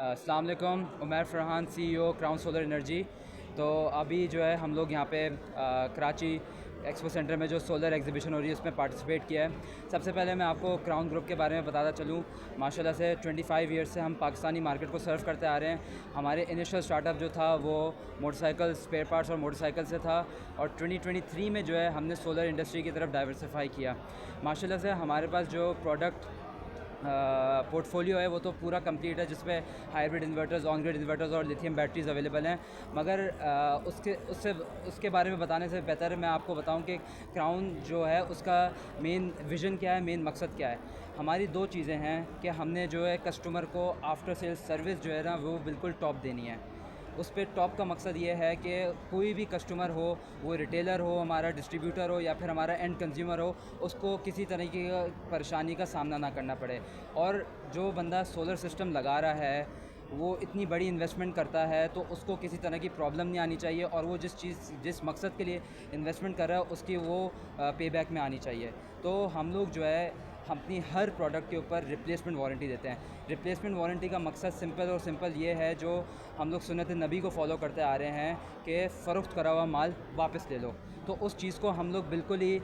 अस्सलाम वालेकुम। Umar Farhan, CEO Crown Solar Energy. तो अभी जो है हम लोग यहाँ पे कराची एक्सपो सेंटर में जो सोलर एग्जीबिशन हो रही है उसमें पार्टिसिपेट किया है। सबसे पहले मैं आपको क्राउन ग्रुप के बारे में बताता चलूँ। माशाल्लाह से 25 ईयर्स से हम पाकिस्तानी मार्केट को सर्व करते आ रहे हैं। हमारे इनिशियल स्टार्टअप जो था वो मोटरसाइकिल स्पेयर पार्ट्स और मोटरसाइकिल से था, और 2023 में जो है हमने सोलर इंडस्ट्री की तरफ डाइवर्सिफाई किया। माशाल्लाह से हमारे पास जो प्रोडक्ट पोर्टफोलियो है वो तो पूरा कंप्लीट है, जिसमें hybrid inverters, on grid inverters और लिथियम बैटरीज़ अवेलेबल हैं। मगर उसके बारे में बताने से बेहतर है मैं आपको बताऊं कि क्राउन जो है उसका मेन विज़न क्या है, मेन मकसद क्या है। हमारी दो चीज़ें हैं कि हमने जो है कस्टमर को आफ्टर सेल्स सर्विस जो है ना वो बिल्कुल टॉप देनी है। उस पर टॉप का मकसद ये है कि कोई भी कस्टमर हो, वो रिटेलर हो, हमारा डिस्ट्रीब्यूटर हो या फिर हमारा एंड कंज्यूमर हो, उसको किसी तरह की परेशानी का सामना ना करना पड़े। और जो बंदा सोलर सिस्टम लगा रहा है वो इतनी बड़ी इन्वेस्टमेंट करता है तो उसको किसी तरह की प्रॉब्लम नहीं आनी चाहिए, और वो जिस मकसद के लिए इन्वेस्टमेंट कर रहा है उसकी वो पे बैक में आनी चाहिए। तो हम लोग जो है हम अपनी हर प्रोडक्ट के ऊपर रिप्लेसमेंट वारंटी देते हैं। रिप्लेसमेंट वारंटी का मकसद सिंपल ये है, जो हम लोग सुन्नत नबी को फॉलो करते आ रहे हैं कि फ़रोख्त करा हुआ माल वापस ले लो। तो उस चीज़ को हम लोग बिल्कुल ही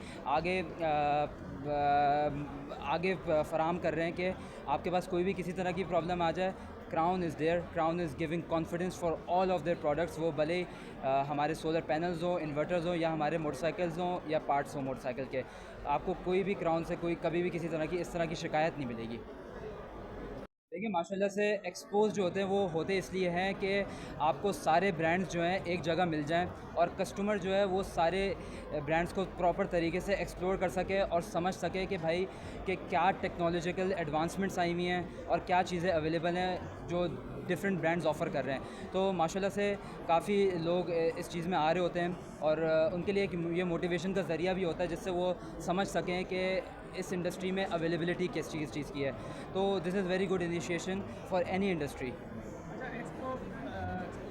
आगे फराम कर रहे हैं कि आपके पास कोई भी किसी तरह की प्रॉब्लम आ जाए, Crown is there. Crown is giving confidence for all of their products. वो भले हमारे सोलर पैनल्स हों, इन्वर्टर्स हों, या हमारे मोटरसाइकिल्स हों, या पार्ट्स हों मोटरसाइकिल के, आपको कोई भी क्राउन से कभी भी किसी तरह की इस तरह की शिकायत नहीं मिलेगी। देखिए माशाल्लाह से एक्सपोज जो होते हैं वो होते इसलिए हैं कि आपको सारे ब्रांड्स जो हैं एक जगह मिल जाएं, और कस्टमर जो है वो सारे ब्रांड्स को प्रॉपर तरीके से एक्सप्लोर कर सके और समझ सके कि भाई कि क्या टेक्नोलॉजिकल एडवांसमेंट्स आई हुई हैं और क्या चीज़ें अवेलेबल हैं जो डिफरेंट ब्रांड्स ऑफ़र कर रहे हैं। तो माशाल्लाह से काफ़ी लोग इस चीज़ में आ रहे होते हैं, और उनके लिए ये मोटिवेशन का ज़रिया भी होता है जिससे वो समझ सकें कि इस इंडस्ट्री में अवेलेबिलिटी किस चीज़ की है। तो this is very good initiation for any industry. अच्छा, एक्सपो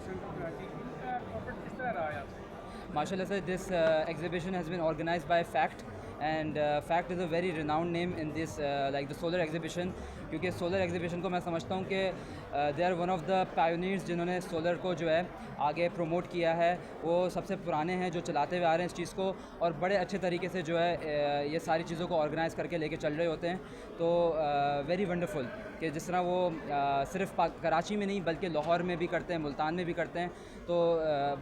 सेंटर कराची का कॉर्पोरेट किस तरह रहा है आपसे? माशाल्लाह से this exhibition has been organized by FACT, and FACT is a very renowned name in this like the solar exhibition, क्योंकि सोलर एग्जीबिशन को मैं समझता हूँ कि they are one of the pioneers जिन्होंने सोलर को जो है आगे प्रमोट किया है। वो सबसे पुराने हैं जो चलाते हुए आ रहे हैं इस चीज़ को, और बड़े अच्छे तरीके से जो है ये सारी चीज़ों को ऑर्गेनाइज़ करके लेके चल रहे होते हैं। तो वेरी वंडरफुल कि जिस तरह वो सिर्फ कराची में नहीं बल्कि लाहौर में भी करते हैं, मुल्तान में भी करते हैं। तो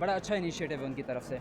बड़ा अच्छा इनिशिएटिव है उनकी तरफ से।